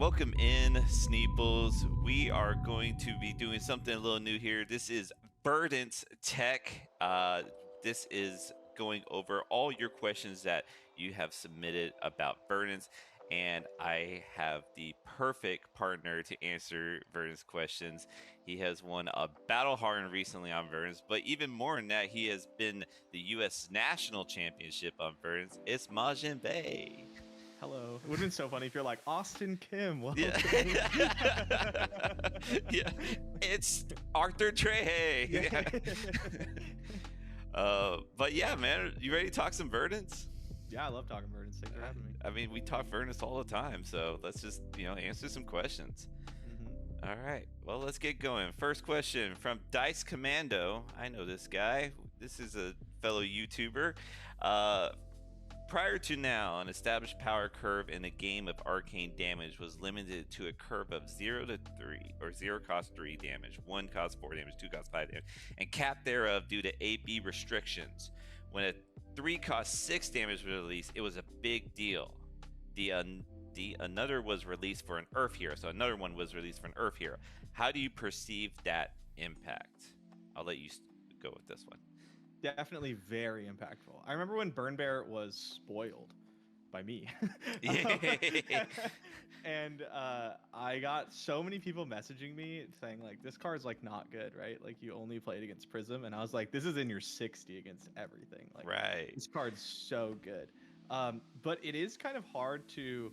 welcome in, Sneeples. We are going to be doing something a little new here. This is Verdance Tech. This is going over all your questions that you have submitted about Verdance, and I have the perfect partner to answer Verdance questions. He has won a battle hardened recently on Verdance, but even more than that, he has been the U.S. National Championship on Verdance. It's MajiinBae. Hello. It would have been so funny if you're like, Austin Kim, welcome. Yeah. Yeah. It's Arthur Trehe. But yeah, man, you ready to talk some Verdance? Yeah, I love talking Verdance. Thanks for having me. I mean, we talk Verdance all the time, so let's just, answer some questions. All right. Well, let's get going. First question from Dice Commando. I know this guy. This is a fellow YouTuber. Prior to now, an established power curve in a game of arcane damage was limited to a curve of 0 to 3, or 0 cost 3 damage, 1 cost 4 damage, 2 cost 5 damage, and capped thereof due to AB restrictions. When a 3 cost 6 damage was released, it was a big deal. Another was released for an Earth hero, so another one was released for an Earth hero. How do you perceive that impact? I'll let you go with this one. Definitely very impactful. I remember when Burn Bear was spoiled by me. And I got so many people messaging me saying like, this card's like not good, right? Like you only played against Prism. And I was like, this is in your 60 against everything. Like, right. This card's so good. But it is kind of hard to,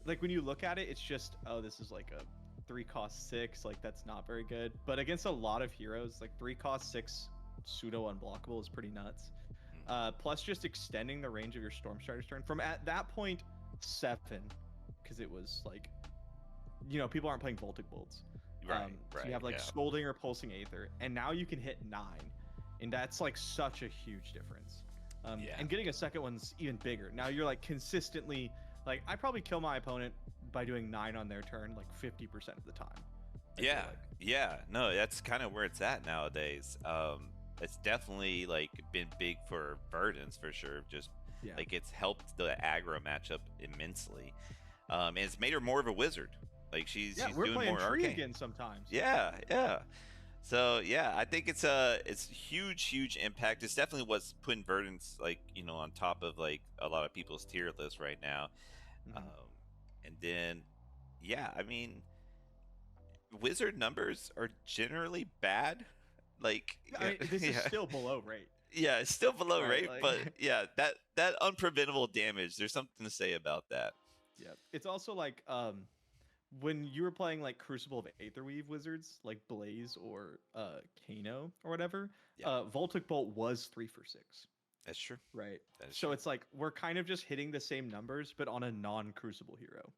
like when you look at it, it's just, oh, this is like a 3 cost 6. Like that's not very good. But against a lot of heroes, like 3 cost 6 pseudo unblockable is pretty nuts. Plus just extending the range of your Storm Strider's turn from at that point 7, because it was like, people aren't playing Voltic Bolts. Right. So you have like Scolding or Pulsing Aether, and now you can hit 9, and that's like such a huge difference. And getting a second one's even bigger. Now you're like consistently, like I probably kill my opponent by doing 9 on their turn like 50% of the time. No, that's kind of where it's at nowadays. It's definitely like been big for Verdance for sure. Just like it's helped the aggro matchup immensely. And it's made her more of a wizard. Like she's we're doing playing more tree arcane again sometimes. Yeah. So I think it's huge impact. It's definitely what's putting Verdance like on top of like a lot of people's tier list right now. And then I mean, wizard numbers are generally bad. Like this is still below rate. Yeah, it's still below rate, like... but that unpreventable damage, there's something to say about that. Yeah, it's also like when you were playing like Crucible of Aetherweave wizards, like Blaze or Kano or whatever, Voltic Bolt was 3 for 6. That's true. Right. So it's like we're kind of just hitting the same numbers, but on a non-Crucible hero,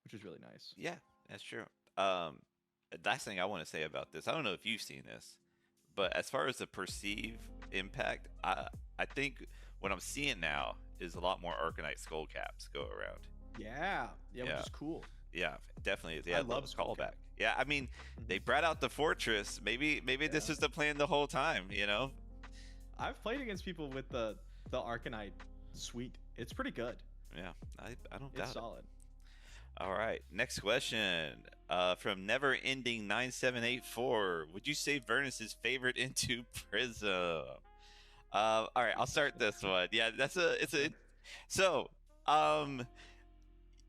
which is really nice. Yeah, that's true. Last thing I want to say about this, I don't know if you've seen this, but as far as the perceived impact, I think what I'm seeing now is a lot more Arcanite skull caps go around. Yeah, which is cool. Yeah, definitely. I love callback. Yeah, I mean, they brought out the Fortress. Maybe this is the plan the whole time. I've played against people with the Arcanite suite. It's pretty good. Yeah, I don't doubt it. It's solid. All right, next question from Never Ending 9784. Would you say Verdance's favorite into Prism? All right, I'll start this one. Yeah,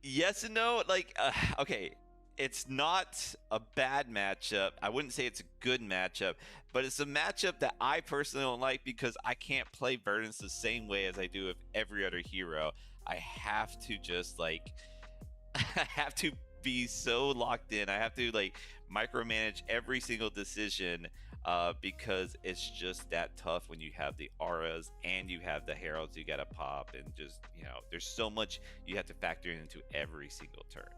yes and no. Like, okay, it's not a bad matchup. I wouldn't say it's a good matchup, but it's a matchup that I personally don't like because I can't play Verdance the same way as I do with every other hero. I have to just like. I have to be so locked in. I have to like micromanage every single decision because it's just that tough when you have the auras and you have the heralds you gotta pop, and just there's so much you have to factor into every single turn.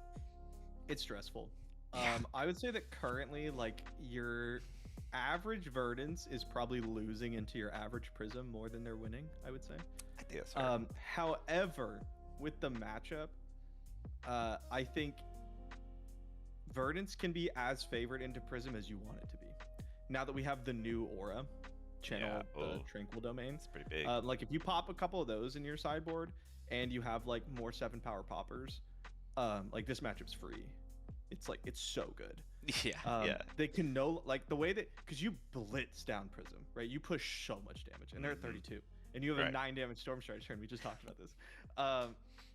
It's stressful. I would say that currently like your average Verdance is probably losing into your average Prism more than they're winning, I would say. I think that's right. However, with the matchup, I think Verdance can be as favored into Prism as you want it to be. Now that we have the new aura channel, the Tranquil Domain, it's pretty big. Like if you pop a couple of those in your sideboard and you have like more 7 power poppers, like this matchup's free. It's like it's so good. Yeah. They can know like the way that because you blitz down Prism, right? You push so much damage, and they're at 32, and you have a 9 damage Storm Strike turn. We just talked about this,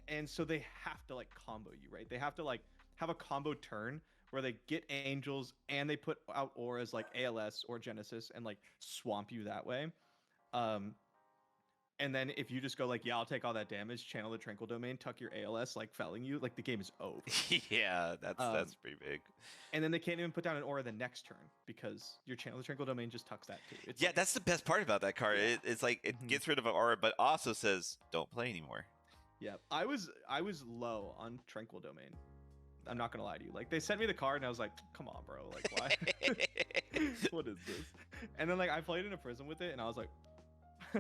and so they have to like combo you, right? They have to like have a combo turn where they get angels and they put out auras like ALS or Genesis and like swamp you that way. And then if you just go like, yeah, I'll take all that damage, channel the Tranquil Domain, tuck your ALS, like felling you, like the game is over. Yeah, that's pretty big. And then they can't even put down an aura the next turn because your channel the Tranquil Domain just tucks that too. It's like, that's the best part about that card. Yeah. It's like it gets rid of an aura, but also says don't play anymore. Yeah, I was low on Tranquil Domain. I'm not gonna lie to you. Like they sent me the card and I was like, come on, bro. Like why? What is this? And then like I played in a Prism with it and I was like,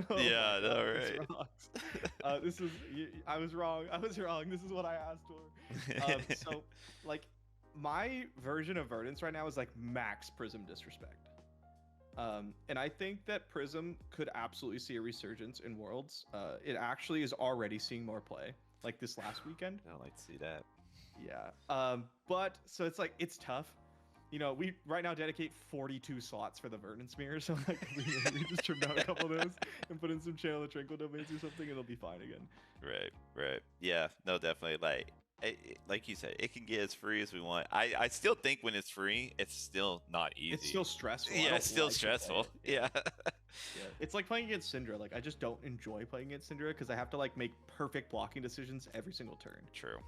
oh yeah, no, right. I was wrong. This is what I asked for. So like my version of Verdance right now is like max Prism disrespect. And I think that Prism could absolutely see a resurgence in Worlds. It actually is already seeing more play, like this last weekend. I like to see that. Yeah. But so it's like it's tough. You know, we right now dedicate 42 slots for the Verdance mirror, so like we just trim down a couple of those and put in some channel of Tranquil Domains or something, it'll be fine again. Right. Yeah, no, definitely. Like you said, it can get as free as we want. I still think when it's free, it's still not easy. It's still stressful. Yeah, it's still stressful. Yeah. It's like playing against Syndra. Like I just don't enjoy playing against Syndra because I have to like make perfect blocking decisions every single turn. True.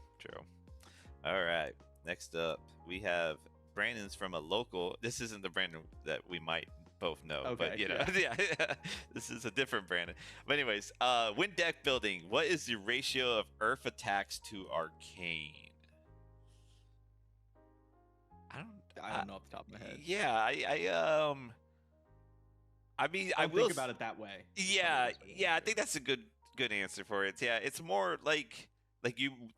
All right. Next up, we have Brandon's from a local. This isn't the Brandon that we might both know, okay, but you know, yeah. This is a different Brandon. But anyways, when deck building, what is the ratio of Earth attacks to arcane? I don't know off the top of my head. Yeah, I mean, I will think about it that way. Yeah, I think that's a good answer for it. Yeah, it's more like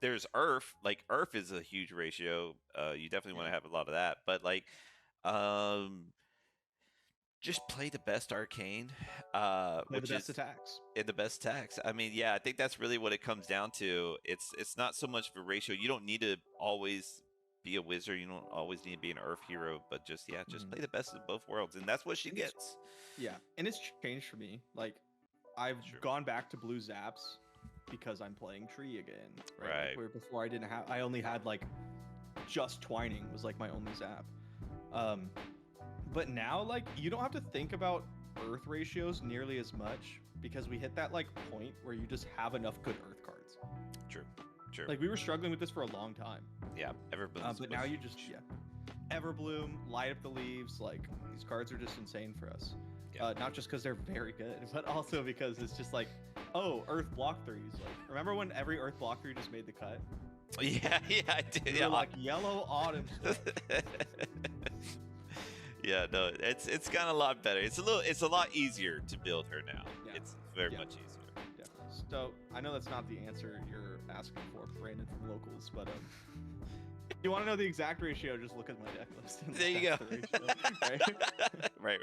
there's Earth. Like Earth is a huge ratio. You definitely want to have a lot of that, but like just play the best arcane, which is attacks. The best attacks. I mean, yeah, I think that's really what it comes down to. It's not so much of a ratio. You don't need to always be a wizard. You don't always need to be an Earth hero, but just play the best of both worlds, and that's what she gets. Yeah, and it's changed for me. Like I've gone back to blue zaps because I'm playing tree again. Right. Like, where before I only had like just twining was like my only zap. But now like you don't have to think about Earth ratios nearly as much because we hit that like point where you just have enough good Earth cards. True. Like we were struggling with this for a long time. Yeah, Everbloom. But now you just Everbloom, Light Up the Leaves, like these cards are just insane for us. Yeah. Not just because they're very good, but also because it's just like, oh, Earth block threes. Like, remember when every Earth block three just made the cut? Yeah, I did. Yeah, like yellow autumn stuff. Yeah, no, it's gotten a lot better. It's a lot easier to build her now. Yeah. It's very much easier. Definitely. So I know that's not the answer you're asking for, Brandon from locals, but if you want to know the exact ratio, just look at my deck list. There you go. Right.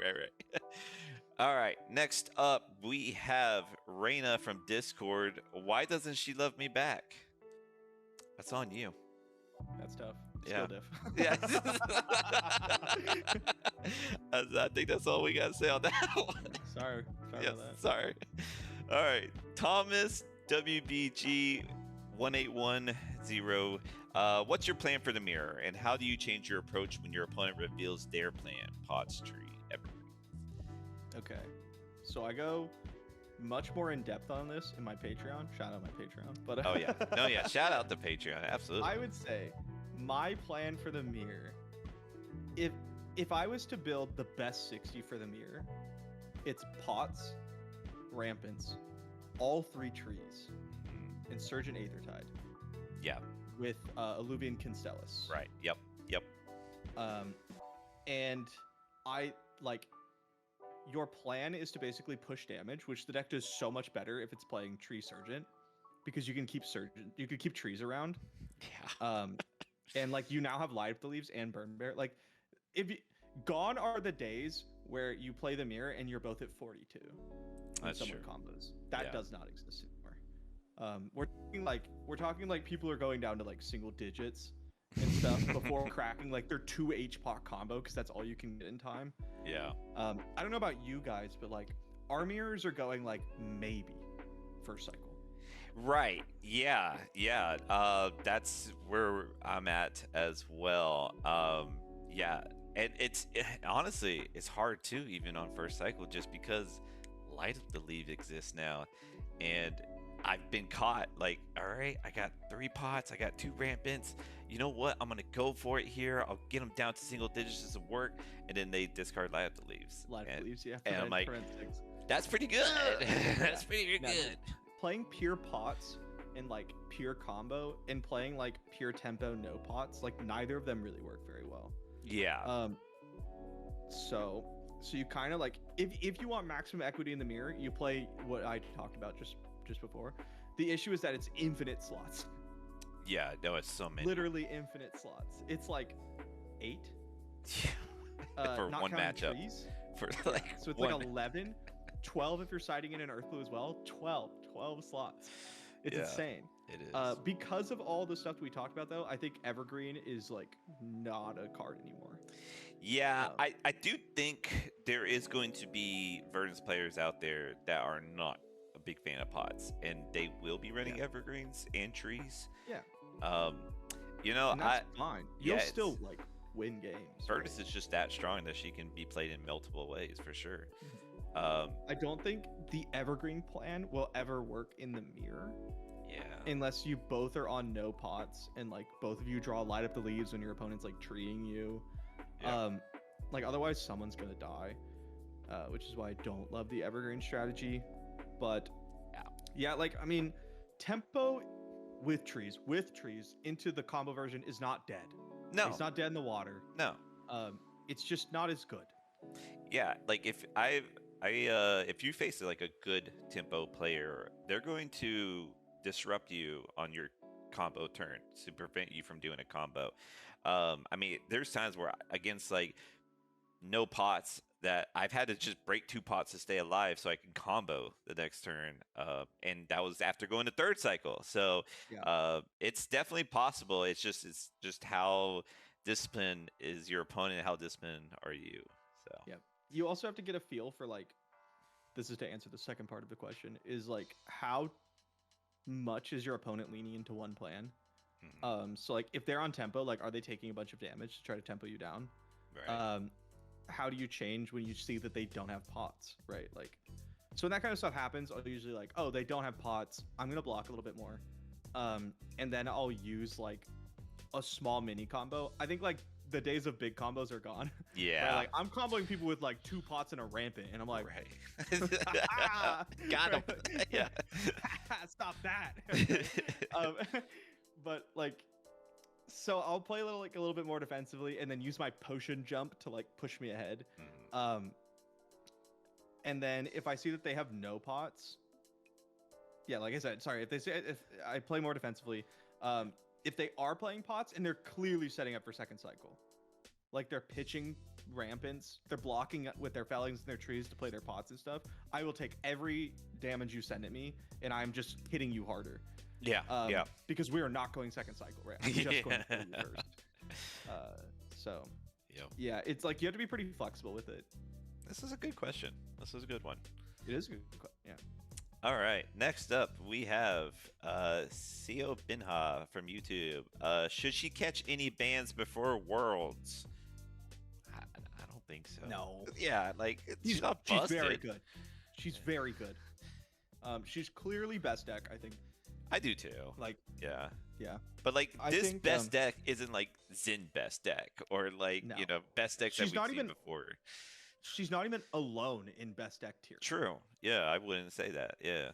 All right. Next up, we have Reina from Discord. Why doesn't she love me back? That's on you. That's tough. Yeah. Diff. Yeah. I think that's all we got to say on that one. Sorry about that. Sorry. All right. Thomas WBG 1810. What's your plan for the mirror, and how do you change your approach when your opponent reveals their plan? Pods, tree, everything. Okay, so I go much more in depth on this in my Patreon. Shout out my Patreon. But oh yeah, no, yeah, shout out to Patreon, absolutely. I would say my plan for the mirror, if I was to build the best 60 for the mirror, it's pots, rampants, all three trees, Insurgent Aethertide. Yeah. With Alluvian Constellus. Right. Yep. And I like your plan is to basically push damage, which the deck does so much better if it's playing Tree Surgent, because you can keep trees around. Yeah. And like you now have Light Up the Leaves and Burn Bear. Like gone are the days where you play the mirror and you're both at 42. That's true. Combos. That does not exist anymore. We're talking like people are going down to like single digits and stuff before cracking like their 2 HPOC combo because that's all you can get in time. Yeah. I don't know about you guys, but like our mirrors are going like maybe first cycle. Right. Yeah. Yeah. That's where I'm at as well. Yeah. And honestly, it's hard too, even on first cycle, just because Light of the Leaf exists now, and I've been caught. Like, all right, I got 3 pots, I got 2 rampants. You know what? I'm gonna go for it here. I'll get them down to single digits to work, and then they discard Light of the Leaves. Light of the Leaves, yeah. And I'm like, that's pretty good. That's pretty good. Playing pure pots and like pure combo and playing like pure tempo no pots, like neither of them really work very well. Yeah. So you kind of like if you want maximum equity in the mirror, you play what I talked about just before. The issue is that it's infinite slots. Yeah, no, it's so many. Literally infinite slots. It's like 8. For not one counting matchup. trees. For like So it's one... like 11, 12 if you're siding in an Earth Blue as well. 12 slots. It's insane. It is. Because of all the stuff we talked about, though, I think Evergreen is like not a card anymore. Yeah, I do think there is going to be Verdance players out there that are not a big fan of pots, and they will be running evergreens and trees. Yeah. You know, and that's fine. You'll yeah, still like win games. Verdance is just that strong that she can be played in multiple ways for sure. I don't think the Evergreen plan will ever work in the mirror. Yeah. Unless you both are on no pots and like both of you draw Light Up the Leaves when your opponent's like treeing you. Yeah. Like otherwise someone's gonna die. Which is why I don't love the Evergreen strategy. But yeah, like I mean, tempo with trees into the combo version is not dead. No. It's not dead in the water. No. It's just not as good. Yeah, like if if you face like a good tempo player, they're going to disrupt you on your combo turn to prevent you from doing a combo. I mean, there's times where against like no pots that I've had to just break 2 pots to stay alive so I can combo the next turn. And that was after going to third cycle. So it's definitely possible. It's just how disciplined is your opponent, how disciplined are you? So yeah. You also have to get a feel for like, this is to answer the second part of the question, is like how much is your opponent leaning into one plan? So like if they're on tempo, like are they taking a bunch of damage to try to tempo you down? Right. How do you change when you see that they don't have pots, right? Like, so when that kind of stuff happens, I'll usually like, oh, they don't have pots, I'm gonna block a little bit more, and then I'll use like a small mini combo. I think like the days of big combos are gone. Yeah. Right? Like I'm comboing people with like 2 pots and a rampant, and I'm like, got him. Yeah. Stop that. But like, so I'll play a little bit more defensively, and then use my potion jump to like push me ahead. And then if I see that they have no pots, yeah, like I said, sorry, if I play more defensively, if they are playing pots and they're clearly setting up for second cycle, like they're pitching rampants, they're blocking with their fellings and their trees to play their pots and stuff, I will take every damage you send at me, and I'm just hitting you harder. Yeah. Because we are not going second cycle, right? I'm just going to you first. So yeah, it's like you have to be pretty flexible with it. This is a good question. This is a good one. It is a good. Yeah. All right. Next up, we have Seo Binha from YouTube. Should she catch any bans before Worlds? I don't think so. No. Yeah, like she's not busted. She's very good. She's very good. She's clearly best deck, I think. I do too. Like, yeah. But like this best deck isn't like Zin best deck or like best decks that we've seen before. She's not even alone in best deck tier. True. Yeah, I wouldn't say that. Yeah.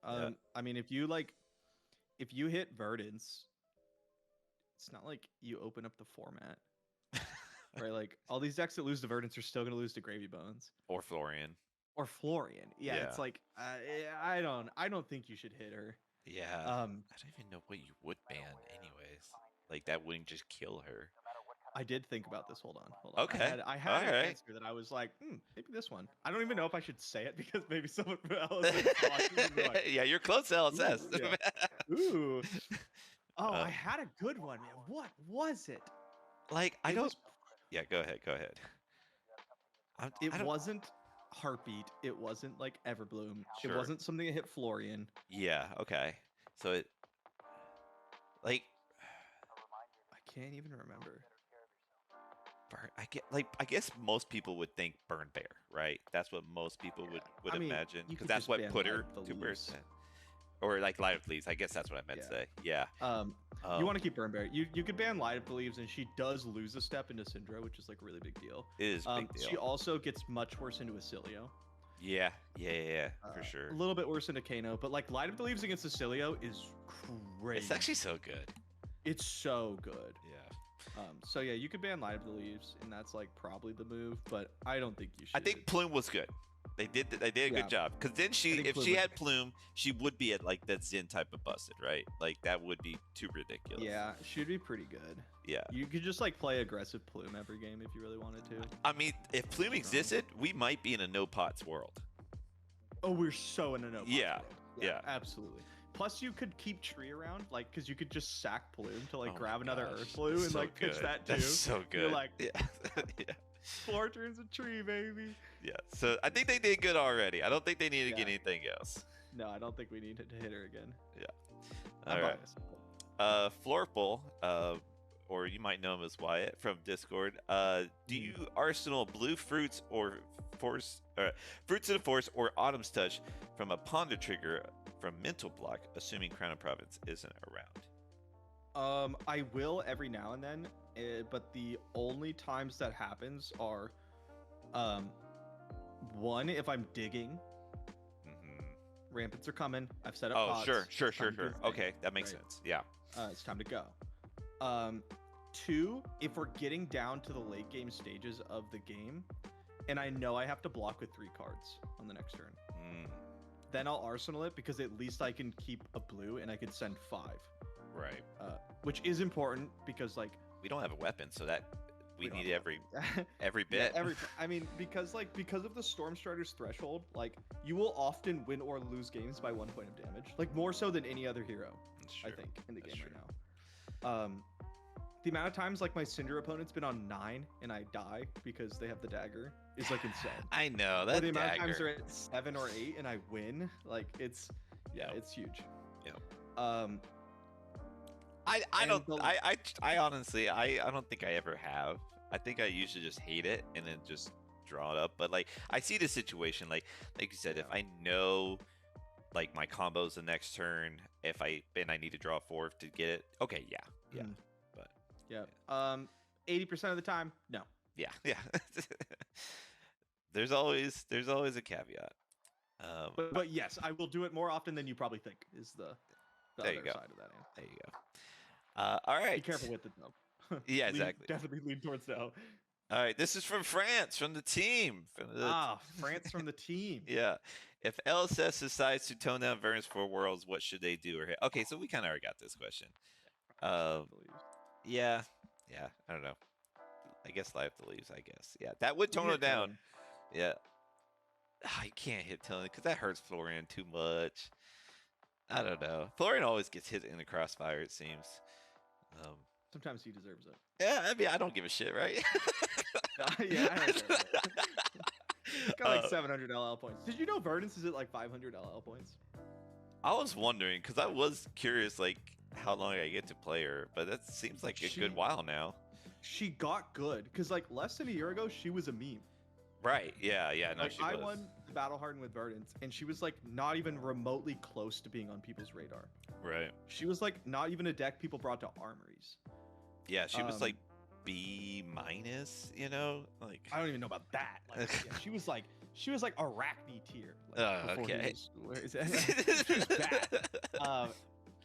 I mean, if you hit Verdance, it's not like you open up the format. Right? Like all these decks that lose to Verdance are still going to lose to Gravy Bones or Florian. Yeah, it's like I don't think you should hit her. Yeah. I don't even know what you would ban anyways. Like that wouldn't just kill her. I did think about this. Hold on. Okay. I had All an right. answer that I was like, maybe this one. I don't even know if I should say it because maybe someone else is watching and be like, Yeah, you're close to LSS. ooh, yeah. Ooh. Oh, Uh, I had a good one, man. What was it? like I It don't. was. Yeah, go ahead. Go ahead. It I don't. wasn't Heartbeat. It wasn't like Everbloom. It Sure. wasn't something that hit Florian. Yeah. Okay. So it like I can't even remember. I guess most people would think Burn Bear, right? That's what most people would I mean, imagine you because could that's just what ban put her Light of the 2%. Leaves. Or like Light of the Leaves. I guess that's what I meant to say. Yeah. You want to keep Burn Bear. You could ban Light of the Leaves, and she does lose a step into Syndra, which is like a really big deal. It is a big deal. She also gets much worse into Acilio. Yeah, for sure. A little bit worse into Kano, but like Light of the Leaves against Acilio is crazy. It's actually so good. It's so good. Yeah. So yeah, you could ban Light of the Leaves, and that's like probably the move, but I don't think you should. I think Plume was good. They did a good job because then if she had Plume, she would be at like that Zen type of busted, right? Like that would be too ridiculous. Yeah, she'd be pretty good. Yeah. You could just like play aggressive Plume every game if you really wanted to. I mean, if Plume existed, we might be in a no pots world. Oh, we're so in a no pots Yeah. world. Yeah. Absolutely. Plus, you could keep Tree around, like, because you could just sack Plume to like Oh grab my another gosh, Earth Blue and so like pitch good. that too. That's so good. You're like, yeah. Yeah. 4 turns a tree, baby. Yeah. So I think they did good already. I don't think they need to get anything else. No, I don't think we need to hit her again. Yeah. I'm All right. biased. Florpal, or you might know him as Wyatt from Discord. Do you Arsenal blue fruits or force fruits of the force or Autumn's touch from a Ponder trigger from mental block, assuming Crown of Province isn't around? I will every now and then, but the only times that happens are, one, if I'm digging. Ramparts are coming. I've set up pots. Sure. Okay, that makes sense. Yeah. It's time to go. 2, if we're getting down to the late game stages of the game, and I know I have to block with 3 cards on the next turn, then I'll Arsenal it because at least I can keep a blue and I can send 5. Right. Which is important because like we don't have a weapon, so that we need every yeah, bit. I mean, because of the Storm Strider's threshold, like you will often win or lose games by 1 point of damage, like more so than any other hero. I think in the game right now. The amount of times like my Cinder opponent's been on 9 and I die because they have the dagger is like insane. I know that. Or the amount of times they're at 7 or 8 and I win, like it's it's huge. Yeah. I honestly I don't think I ever have. I think I usually just hate it and then just draw it up. But like I see the situation like you said, if I know like my combos the next turn, if I need to draw 4 to get it, okay, yeah. But yeah. 80% of the time, no. Yeah. There's always a caveat. But yes, I will do it more often than you probably think. Is the other side of that answer. There you go. All right. Be careful with it though. Yeah, exactly. Definitely lean towards no. All right, this is from France, from the team. France from the team. Yeah. If LSS decides to tone down Verdance for Worlds, what should they do? Okay, so we kind of already got this question. Yeah, I don't know. I guess Life the Leaves, I guess. Yeah, that would tone it down. Yeah. I can't hit Tony because that hurts Florian too much. I don't know. Florian always gets hit in the crossfire, it seems. Sometimes he deserves it. Yeah, I mean, I don't give a shit, right? Yeah, I deserve it. He's got like 700 LL points. Did you know Verdance is at like 500 LL points? I was wondering because I was curious, like how long I get to play her, but that seems like a good while now. She got good because like less than a year ago, she was a meme. Right? Yeah. No, like, she was. I won the Battle Hardened with Verdance, and she was like not even remotely close to being on people's radar. Right. She was like not even a deck people brought to armories. Yeah, she was like B-, you know, like I don't even know about that. Like, yeah, she was like Arachne tier. Like, okay. She was bad.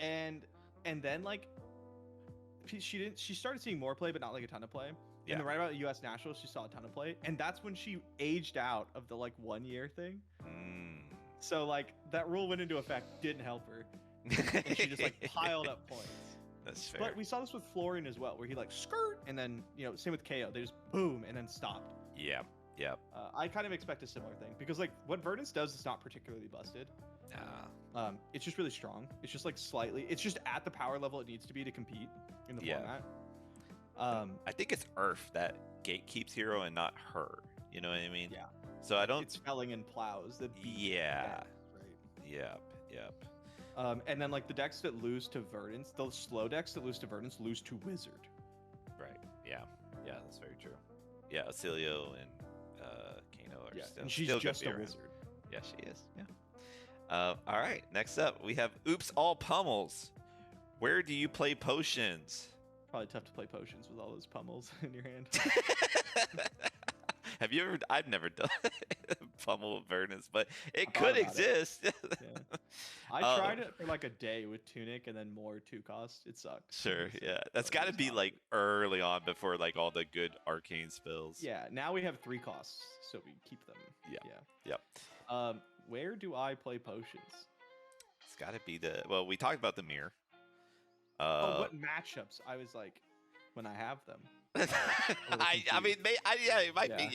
And then like she started seeing more play, but not like a ton of play. Yeah. And then right about the U.S. Nationals, she saw a ton of play, and that's when she aged out of the like 1 year thing. So like that rule went into effect, didn't help her, and she just like piled up points. That's fair. But we saw this with Florian as well, where he like skirt, and then same with KO, they just boom and then stop. Yeah. Yep. I kind of expect a similar thing because like what Verdance does is not particularly busted. It's just really strong. It's just like slightly. It's just at the power level it needs to be to compete in the format. I think it's Earth that gatekeeps hero and not her. You know what I mean? Yeah. So I don't. It's felling and plows that beat Yeah. right. Yep. And then like the decks that lose to Verdance, the slow decks that lose to Verdance lose to Wizard. Right. Yeah. That's very true. Yeah, Acilio and Kano are and she's still just a around. wizard. Yeah, she is. Yeah. All right. Next up, we have Oops All Pummels. Where do you play potions? Probably tough to play potions with all those pummels in your hand. Have you ever? I've never done pummel Verdance, but it could exist. I tried it for like a day with Tunic and then more 2 cost. It sucked. Sure, yeah. That's got to be like early on before like all the good arcane spells. Yeah, now we have 3 costs, so we keep them. Yep. Where do I play potions? It's got to be well, we talked about the mirror. What matchups? I was like, when I have them. I mean, it might be.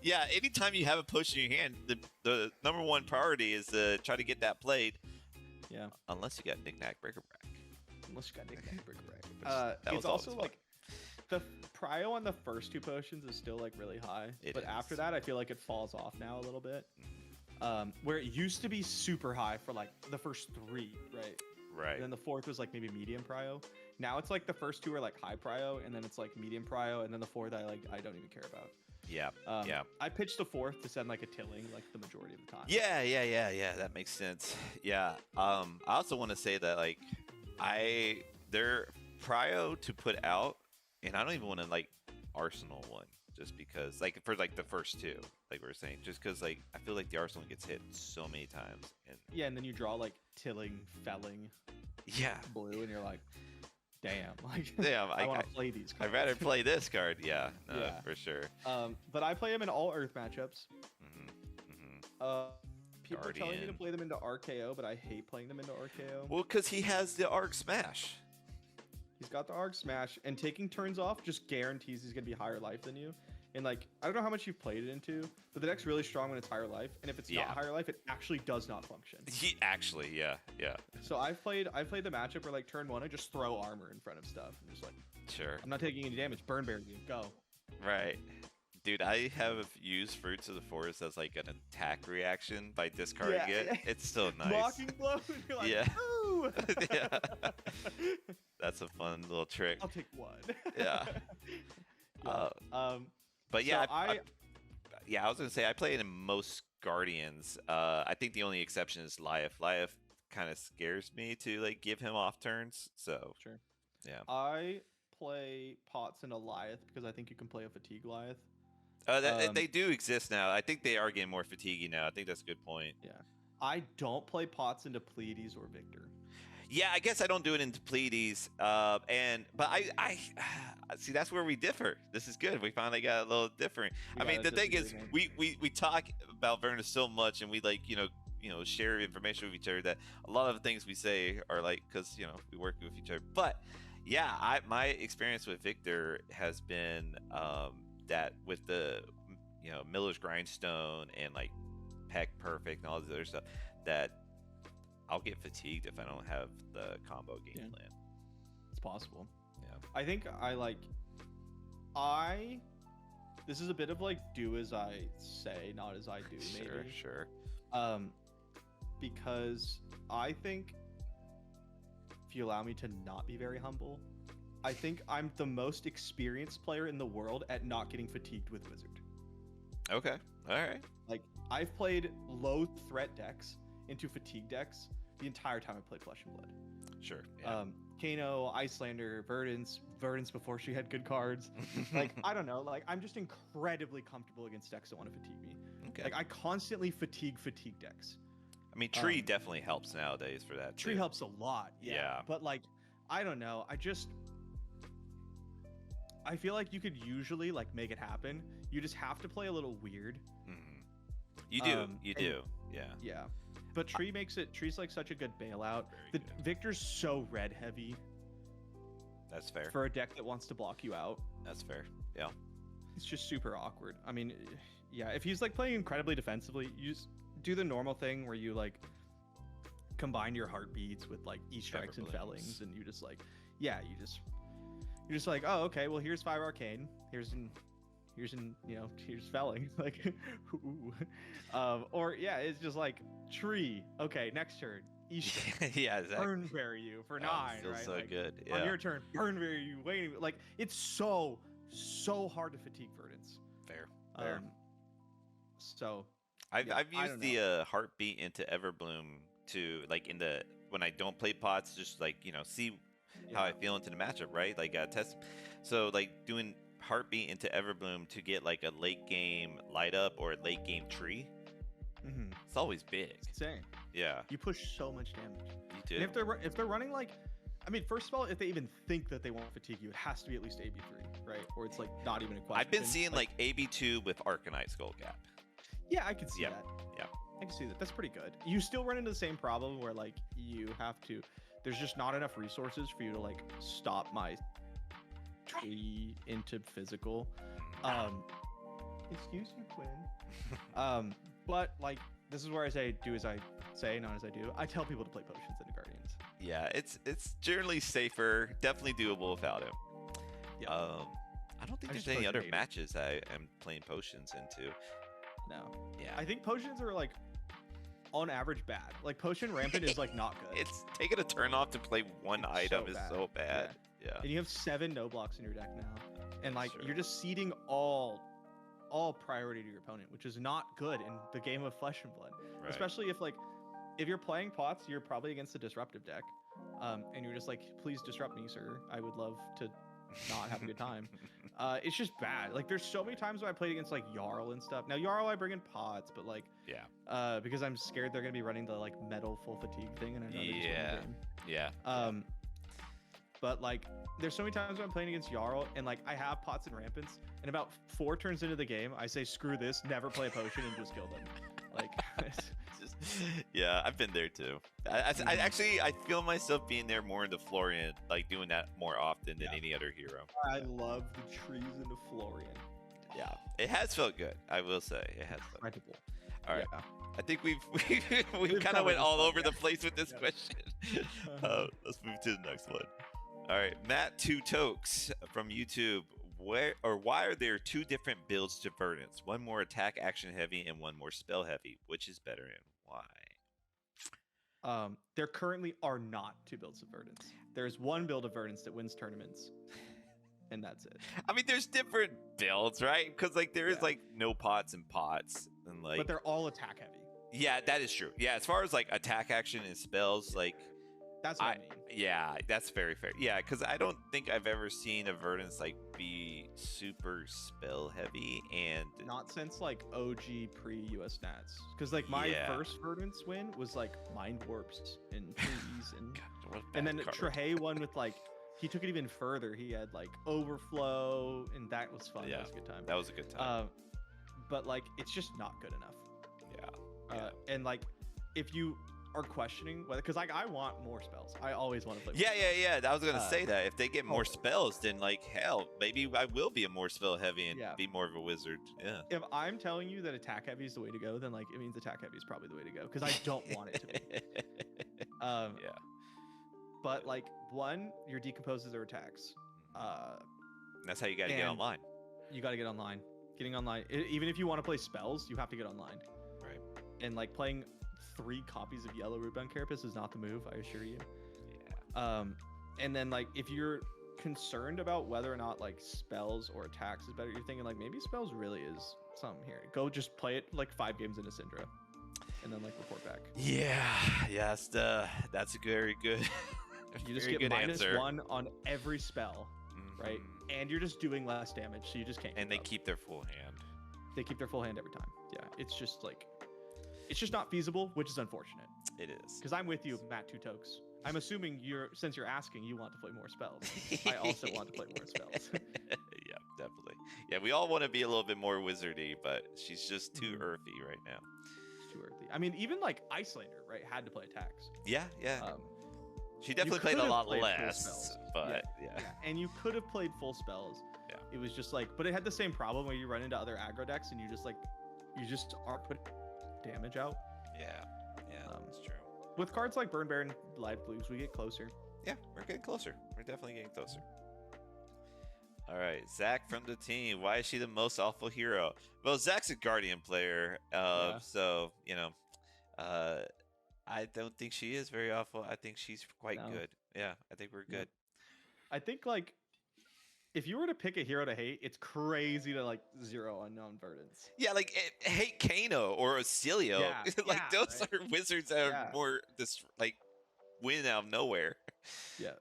Yeah. Anytime you have a potion in your hand, the number one priority is to try to get that played. Yeah. Unless you got Knick-Knack Brick-a-Brack. It's also like the prio on the first 2 potions is still like really high, but after that I feel like it falls off now a little bit. Where it used to be super high for like the first 3, right? Right. And then the 4th was like maybe medium prio. Now it's like the first 2 are like high prio, and then it's like medium prio, and then the 4th I don't even care about. Yeah. I pitched the 4th to send like a tilling like the majority of the time. Yeah. That makes sense. Yeah. I also want to say that like they're prio to put out, and I don't even want to like Arsenal one just because like for like the first 2, like we were saying, just because like I feel like the Arsenal gets hit so many times. And then you draw like tilling, felling, blue, and you're like, damn, like I want to play these cards. I'd rather play this card. Yeah, for sure. But I play them in all Earth matchups. People are telling me to play them into RKO, but I hate playing them into RKO. Well, because he has the Arc Smash. He's got the Arc Smash, and taking turns off just guarantees he's gonna be higher life than you. And like, I don't know how much you've played it into, but the deck's really strong when it's higher life, and if it's not higher life, it actually does not function. Yeah. So I've played the matchup where like turn 1, I just throw armor in front of stuff. I'm just like, sure, I'm not taking any damage. Burn Bear you, go. Right. Dude, I have used Fruits of the Forest as like an attack reaction by discarding it. It's so nice. Mocking blow. And you're like, ooh. Yeah. That's a fun little trick. I'll take 1. Yeah. But yeah, so I was gonna say I play it in most Guardians. I think the only exception is Lyeth. Lyeth kind of scares me to like give him off turns. So sure. Yeah. I play pots into Lyeth because I think you can play a fatigue Lyeth. They do exist now. I think they are getting more fatiguey now. I think that's a good point. Yeah. I don't play pots into Pleiades or Victor. Yeah, I guess I don't do it into Pleiades. But I see that's where we differ. This is good. We finally got a little different. I mean, the thing is, we talk about Verdance so much, and we like share information with each other that a lot of the things we say are like because we work with each other. But yeah, my experience with Victor has been that with the Miller's Grindstone and like Peck Perfect and all this other stuff that I'll get fatigued if I don't have the combo game plan. It's possible. Yeah. I think this is a bit of like do as I say, not as I do, maybe. Sure. Because I think if you allow me to not be very humble, I think I'm the most experienced player in the world at not getting fatigued with Wizard. Okay. All right. Like I've played low threat decks into fatigue decks the entire time I played Flesh and Blood. Sure. Yeah. Kano, Icelander, Verdance before she had good cards. Like I don't know. Like I'm just incredibly comfortable against decks that want to fatigue me. Okay. Like I constantly fatigue decks. I mean, Tree definitely helps nowadays for that. Tree helps a lot. Yeah. But like, I don't know. I feel like you could usually like make it happen. You just have to play a little weird. Mm-hmm. You do. Yeah. Yeah. But Tree's like such a good bailout. Victor's so red heavy That's fair. For a deck that wants to block you out. That's fair. Yeah. It's just super awkward. I mean, yeah, if he's like playing incredibly defensively, you just do the normal thing where you like combine your heartbeats with like E-strikes and fellings, and you just like, yeah, you're just like, oh, okay, well here's 5 arcane, here's felling, like, ooh. Or yeah, it's just like tree. Okay, next turn, E-strike. Yeah, exactly. Burn bury you for 9, feels right? So like, good. Yeah. On your turn, burn bury you. Waiting, like it's so hard to fatigue Verdance. Fair. So I've used the heartbeat into Everbloom to like when I don't play pots, just like see how I feel into the matchup, right? Like test. So like doing heartbeat into Everbloom to get like a late game light up or a late game tree. Mm-hmm. It's always big. It's insane. Yeah. You push so much damage. You do. And if they're running like, I mean, first of all, if they even think that they won't fatigue you, it has to be at least AB3, right? Or it's like not even a question. I've been seeing like AB2 with Arcanite Skullcap. Yeah, I can see that. Yeah. I can see that. That's pretty good. You still run into the same problem where like you have to, there's just not enough resources for you to like stop my tree into physical. Excuse you, Quinn. But like this is where I say do as I say, not as I do. I tell people to play potions into Guardians. Yeah, it's generally safer, definitely doable without him. Yeah. I don't think there's any other matches I am playing potions into. No. Yeah. I think potions are like on average bad. Like potion rampant is like not good. It's taking a turn off to play one item is so bad. Yeah. And you have 7 no blocks in your deck now. And like you're just ceding all priority to your opponent, which is not good in the game of Flesh and Blood. Right. Especially if you're playing pots, you're probably against a disruptive deck. And you're just like, please disrupt me, sir. I would love to not have a good time. It's just bad. Like there's so many times when I played against like Jarl and stuff. Now Jarl I bring in pots, but like because I'm scared they're gonna be running the like metal full fatigue thing, and I know they're just winning the game. Yeah. But like there's so many times when I'm playing against Jarl and like I have pots and rampants, and about 4 turns into the game I say screw this, never play a potion, and just kill them. Like yeah, I've been there too. I actually feel myself being there more into Florian, like doing that more often than any other hero. I love the trees into Florian. Yeah, it has felt good. I will say it has felt incredible. All right, I think we've kind of went all over the place with this question. Let's move to the next one. All right, Matt Two Tokes from YouTube. Why are there 2 different builds to Verdance? One more attack action heavy and one more spell heavy. Which is better and why? There currently are not 2 builds of Verdance. There's one build of Verdance that wins tournaments, and that's it. I mean, there's different builds, right? Because like there is like no pots and pots, and like. But they're all attack heavy. Yeah, that is true. Yeah, as far as like attack action and spells, like. That's what I mean. Yeah, that's very fair. Yeah, because I don't think I've ever seen a Verdance like be super spell heavy, and not since like OG pre-US Nats. Because like my first Verdance win was like Mind Warps and trees, and then Trahey won with like he took it even further. He had like Overflow, and that was fun. Yeah, that was a good time. That was a good time. But like it's just not good enough. Yeah. And like if you are questioning whether, because like I want more spells. I always want to play more spells. I was gonna say that if they get more spells, then like hell, maybe I will be a more spell heavy and be more of a wizard. Yeah. If I'm telling you that attack heavy is the way to go, then like it means attack heavy is probably the way to go, because I don't want it to be. But like one, your decomposes are attacks. That's how you gotta get online. You gotta get online. Getting online, even if you want to play spells, you have to get online. Right. And like playing 3 copies of Yellow Rootbound Carapace is not the move, I assure you. Yeah. And then like if you're concerned about whether or not like spells or attacks is better, you're thinking like maybe spells really is something here. Go just play it like 5 games into Syndra, and then like report back. Yes, that's a very good. You just get -1 on every spell, right? And you're just doing less damage, so you just can't. And they keep their full hand. They keep their full hand every time. Yeah, it's just like. It's just not feasible, which is unfortunate. It is. Because I'm with you, Matt Two Tokes. I'm assuming since you're asking, you want to play more spells. I also want to play more spells. Yeah, definitely. Yeah, we all want to be a little bit more wizardy, but she's just too earthy right now. It's too earthy. I mean, even like Icelander, right, had to play attacks. Yeah. She definitely played a lot less, but yeah. And you could have played full spells. Yeah. It was just like, but it had the same problem where you run into other aggro decks and you just aren't putting damage out. Yeah, that's true. With cards like Burn Bear and Live Blues, we get closer. Yeah, we're getting closer. We're definitely getting closer. All right, Zach from the team. Why is she the most awful hero? Well, Zach's a Guardian player, so I don't think she is very awful. I think she's quite good. Yeah, I think we're good. I think like if you were to pick a hero to hate, it's crazy to like zero unknown Verdance. Yeah, like hate Kano or Acilio. Like those are wizards that are more win out of nowhere. Yeah.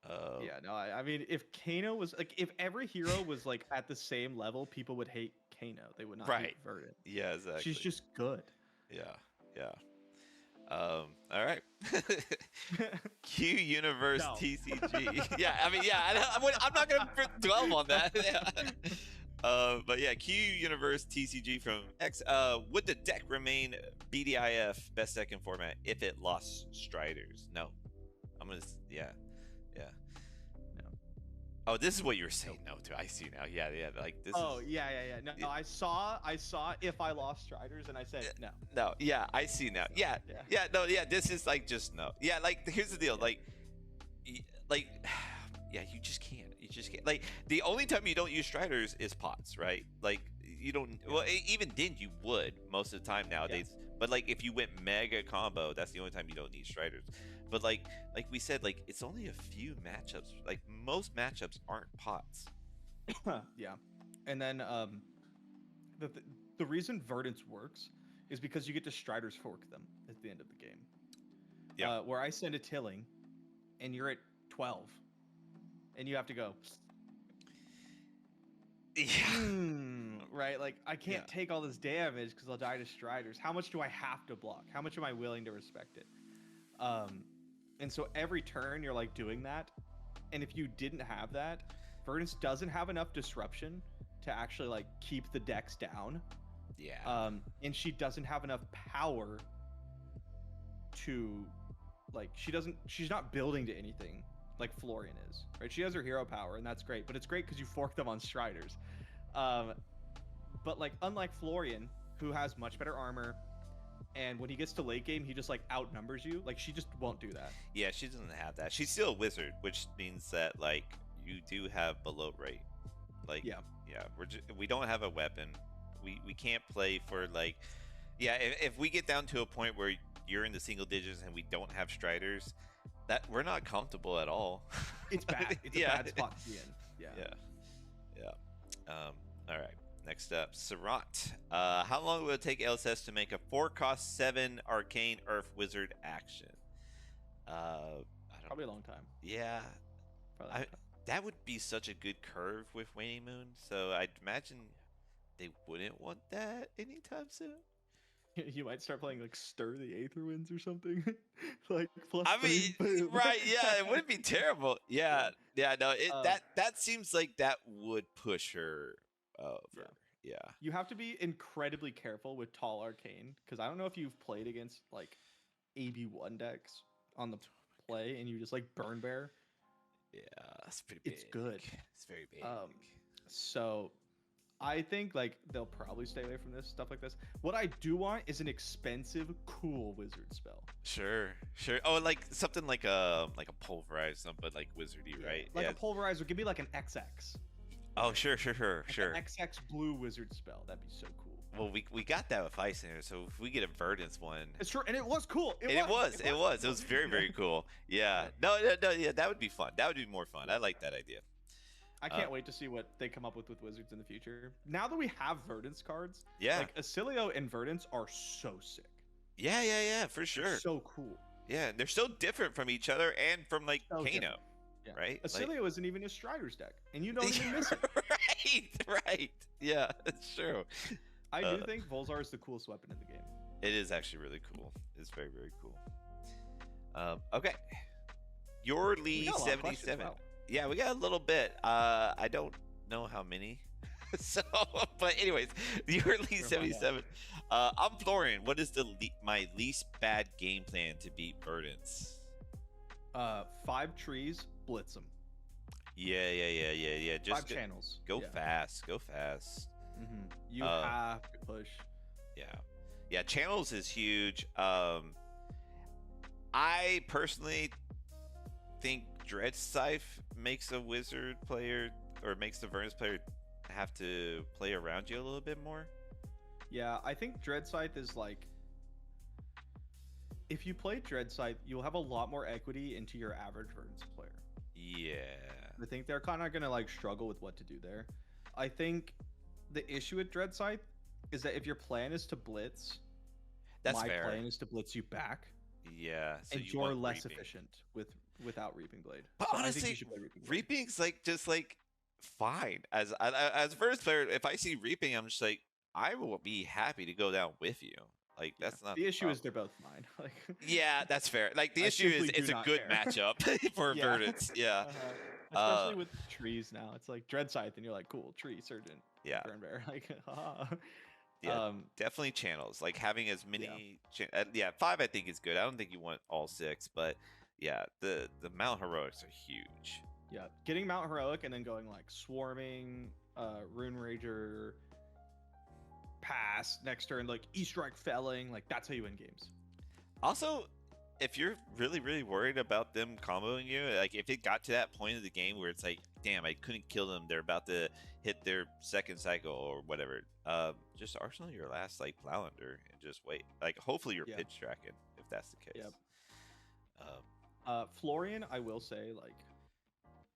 I mean, if Kano was like, if every hero was like at the same level, people would hate Kano. They would not hate Verdant. Yeah, exactly. She's just good. Yeah. All right. Q Universe TCG. Yeah, I mean, I'm not gonna dwell on that. But yeah, Q Universe TCG from X. Would the deck remain BDIF best deck in format if it lost Striders? No. I'm gonna No. Oh, this is what you were saying no to. I see now. Yeah. Like this. Oh, yeah. No, I saw if I lost Striders and I said no. No, yeah, I see now. Yeah. This is like just no. Yeah, like here's the deal. Like, yeah, you just can't. Like the only time you don't use Striders is pots, right? Like you don't. Well, even then you would most of the time nowadays. Yeah. But like if you went mega combo, that's the only time you don't need Striders. But like we said, like it's only a few matchups. Like most matchups aren't pots. Yeah, and then the reason Verdance works is because you get to Striders fork them at the end of the game. Yeah. Where I send a Tilling, and you're at 12, and you have to go. Yeah. Right. Like I can't take all this damage because I'll die to Striders. How much do I have to block? How much am I willing to respect it? And so every turn you're like doing that, and if you didn't have that, Verdance doesn't have enough disruption to actually like keep the decks down. Yeah. And she doesn't have enough power to like she's not building to anything like Florian is, right? She has her hero power and that's great, but it's great because you fork them on Striders. But like unlike Florian, who has much better armor, and when he gets to late game, he just like outnumbers you. Like she just won't do that. Yeah, she doesn't have that. She's still a wizard, which means that like you do have below rate. Like we don't have a weapon. We can't play for like if we get down to a point where you're in the single digits and we don't have Striders, that we're not comfortable at all. It's bad. It's a bad spot to be in. Yeah. All right. Next up, Sarant. How long will it take LSS to make a 4-cost 7 arcane earth wizard action? Probably a long time. Yeah. That would be such a good curve with Waning Moon, so I'd imagine they wouldn't want that anytime soon. You might start playing like Stir the Aether Winds or something. Like plus. I mean, right? Yeah, it wouldn't be terrible. Yeah. No, that seems like that would push her over. Yeah. You have to be incredibly careful with tall arcane because I don't know if you've played against like AB1 decks on the play and you just like Burn Bear. Yeah, that's pretty big. It's good. It's very big. So I think like they'll probably stay away from this stuff like this. What I do want is an expensive, cool wizard spell. Sure. Oh, like something like a pulverize, but like wizardy, right? Like a pulverizer. Give me like an XX. Oh, sure. An XX blue wizard spell. That'd be so cool. Well, we got that with Ice Center, so if we get a Verdance one, it's true, and it was cool. It was very, very cool. Yeah. No. Yeah, that would be fun. That would be more fun. I like that idea. I can't wait to see what they come up with wizards in the future. Now that we have Verdance cards, like Acilio and Verdance are so sick. Yeah, for sure. They're so cool. Yeah, they're so different from each other and from like Kano. Yeah. Right? Acilio isn't even a Striders deck, and you don't even miss it. Right. Yeah, it's true. I do think Volzar is the coolest weapon in the game. It is actually really cool. It's very, very cool. Okay. Your Lee 77. Wow. Yeah, we got a little bit. I don't know how many. So, but anyways, your Lee 77. I'm Florian. What is my least bad game plan to beat Verdance? 5 trees, blitz them. Yeah. Just 5 channels. go Yeah. fast. Go fast. You have to push. Yeah. Channels is huge. I personally think Dread Scythe makes a wizard player or makes the Verdance player have to play around you a little bit more. Yeah, I think Dread Scythe is like, if you play Dread Scythe, you'll have a lot more equity into your average Verdance player. Yeah. I think they're kind of gonna like struggle with what to do there. I think the issue with Dread Scythe is that if your plan is to blitz, That's my fair. plan is to blitz you back. Yeah, so and you're less efficient without Reaping Blade. But so honestly, I think you should play Reaping Blade. Reaping's like fine. As Verdance player, if I see Reaping, I'm just like, I will be happy to go down with you. Like that's not the issue. Is they're both fine. Like yeah, that's fair. Like the issue is it's a good matchup for Verdance. Yeah. Especially with trees now. It's like Dread Scythe and you're like, cool, tree, surgeon, burn bear. Like yeah, definitely channels. Like having as many 5 I think is good. I don't think you want all 6, but yeah, the Mount Heroics are huge. Yeah, getting Mount Heroic and then going like Swarming, Rune Rager, pass next turn, like E-Strike Felling, like that's how you win games. Also, if you're really worried about them comboing you, like if it got to that point of the game where it's like, damn, I couldn't kill them, they're about to hit their second cycle or whatever, just arsenal your last like Plowlander and just wait. Like hopefully you're pitch tracking if that's the case. Florian, I will say, like,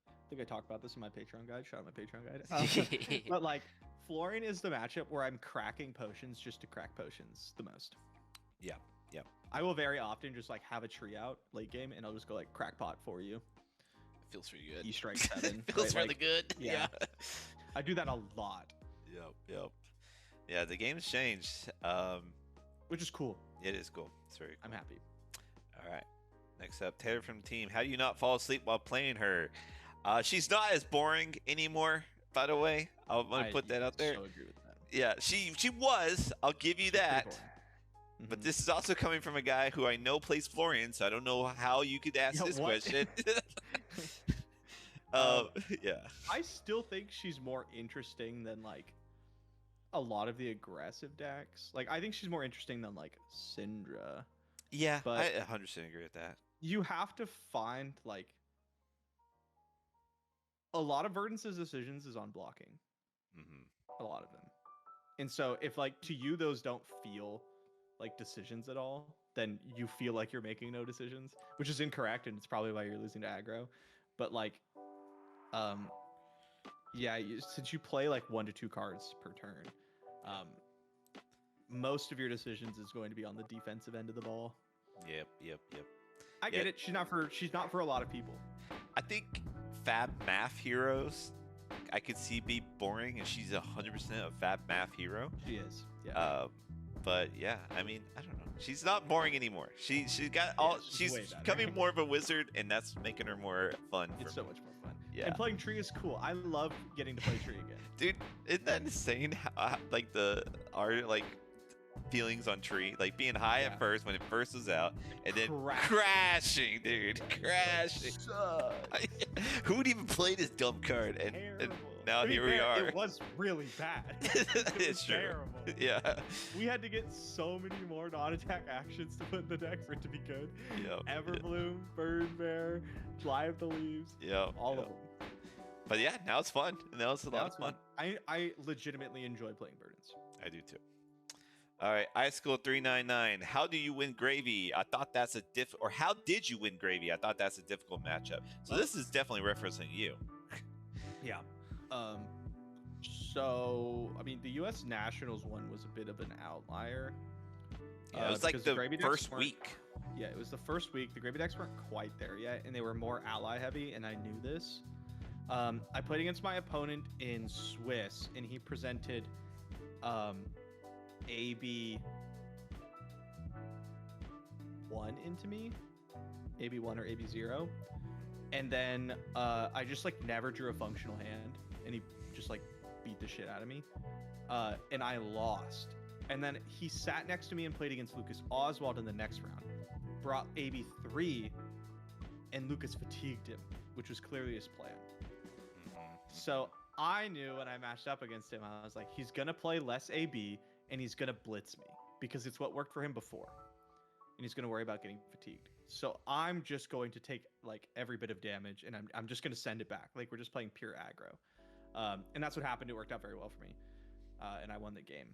I think I talked about this in my Patreon guide. Shout out my Patreon guide. But like, Florian is the matchup where I'm cracking potions just to crack potions the most. Yeah. I will very often just like have a tree out late game, and I'll just go like crackpot for you. It feels pretty good. E-Strike 7. Feels really good. Yeah. I do that a lot. Yep. Yeah, the game's changed. Which is cool. It is cool. It's very cool. I'm happy. All right. Next up, Taylor from the team. How do you not fall asleep while playing her? She's not as boring anymore, by the way. I want to put that out there. So agree with that. Yeah, she was. I'll give you that. But this is also coming from a guy who I know plays Florian, so I don't know how you could ask this question. Yeah. I still think she's more interesting than like a lot of the aggressive decks. Like I think she's more interesting than like Syndra. Yeah, but I 100% agree with that. You have to find like a lot of Verdance's decisions is on blocking. A lot of them. And so if like to you those don't feel like decisions at all, then you feel like you're making no decisions, which is incorrect, and it's probably why you're losing to aggro. But like since you play like 1 to 2 cards per turn, most of your decisions is going to be on the defensive end of the ball. Yep. I get it. She's not for a lot of people. I think Fab Math heroes I could see be boring, and she's 100% a Fab Math hero. She is. Yeah. But yeah, I mean, I don't know. She's not boring anymore. She's got all. She's becoming more of a wizard, and that's making her more fun. It's so much more fun. Yeah. And playing tree is cool. I love getting to play tree again. Dude, isn't that insane? How, like our feelings on tree, like being high at first when it first was out, and then crashing, dude, crashing. Who would even play this dumb card? And now here we are. It was really bad. It's true. Terrible. Yeah. We had to get so many more non-attack actions to put in the deck for it to be good. Everbloom, Burn Bear, Fly of the Leaves. All of them. But yeah, now it's fun. Now it's a lot of fun. I legitimately enjoy playing Verdance. I do too. All right, iSchool399. How do you win Gravy? I thought that's a or how did you win Gravy? I thought that's a difficult matchup. So this is definitely referencing you. Yeah. So I mean, the U.S. Nationals one was a bit of an outlier. Yeah, it was like the first week. Yeah, it was the first week. The Gravy decks weren't quite there yet, and they were more ally heavy, and I knew this. I played against my opponent in Swiss, and he presented AB1 into me, AB1 or AB0, and then I just like never drew a functional hand, and he just like beat the shit out of me, and I lost. And then he sat next to me and played against Lucas Oswald in the next round, brought AB3, and Lucas fatigued him, which was clearly his plan. Mm-hmm. So I knew when I matched up against him, I was like, he's gonna play less AB and he's gonna blitz me because it's what worked for him before, and he's gonna worry about getting fatigued. So I'm just going to take like every bit of damage, and I'm just gonna send it back. Like we're just playing pure aggro, and that's what happened. It worked out very well for me, and I won the game.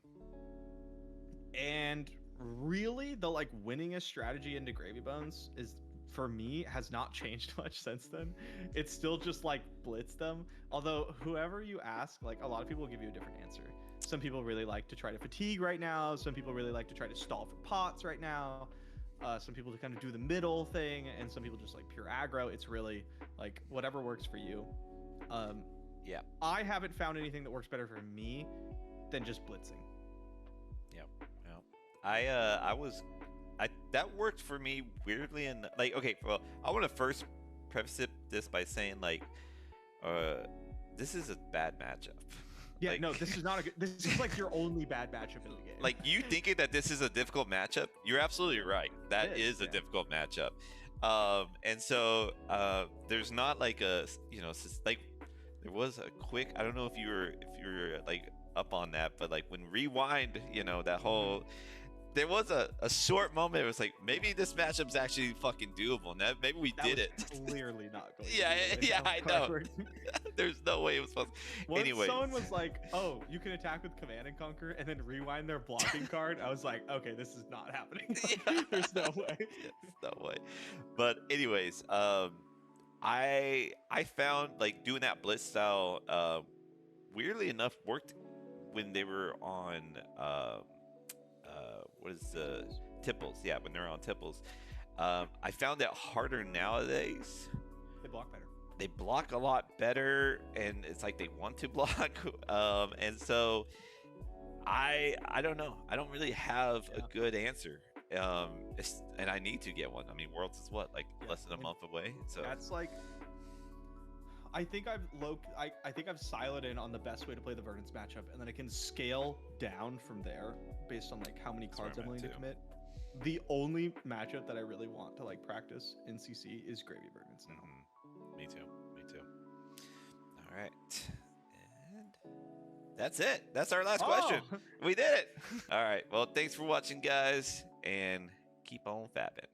And really, the like winningest strategy into Gravy Bones is, for me, has not changed much since then. It's still just like blitz them. Although whoever you ask, like a lot of people will give you a different answer. Some people really like to try to fatigue right now. Some people really like to try to stall for pots right now. Some people to kind of do the middle thing, and some people just like pure aggro. It's really like whatever works for you. Yeah. I haven't found anything that works better for me than just blitzing. Yep. That worked for me weirdly, and like, okay, well, I want to first preface this by saying like, this is a bad matchup. Yeah, like, no, this is not a good. This is like your only bad matchup in the game. Like, you thinking that this is a difficult matchup, you're absolutely right. That is a difficult matchup. And so there's not like a, you know, like there was a quick. I don't know if you were like up on that, but like when Rewind, you know, that whole. There was a short moment. It was like, maybe this matchup's actually fucking doable. And maybe we did it. Clearly not going. Yeah, I know. There's no way it was supposed. Anyway, someone was like, "Oh, you can attack with Command and Conquer and then rewind their blocking card." I was like, "Okay, this is not happening. There's no way. There's no way." But anyways, I found like doing that blitz style, weirdly enough, worked when they were on what is the tipples? Yeah, when they're on tipples. I found that harder nowadays. They block better. They block a lot better, and it's like they want to block. And so I don't know. I don't really have a good answer. And I need to get one. I mean, Worlds is what, like less than a month away. So that's like. I think I've siloed in on the best way to play the Verdance matchup, and then I can scale down from there based on like how many cards I'm willing to commit. The only matchup that I really want to like practice in CC is Gravy Verdance now. Mm-hmm. Me too. All right, and that's it. That's our last question. We did it. All right. Well, thanks for watching, guys, and keep on fapping.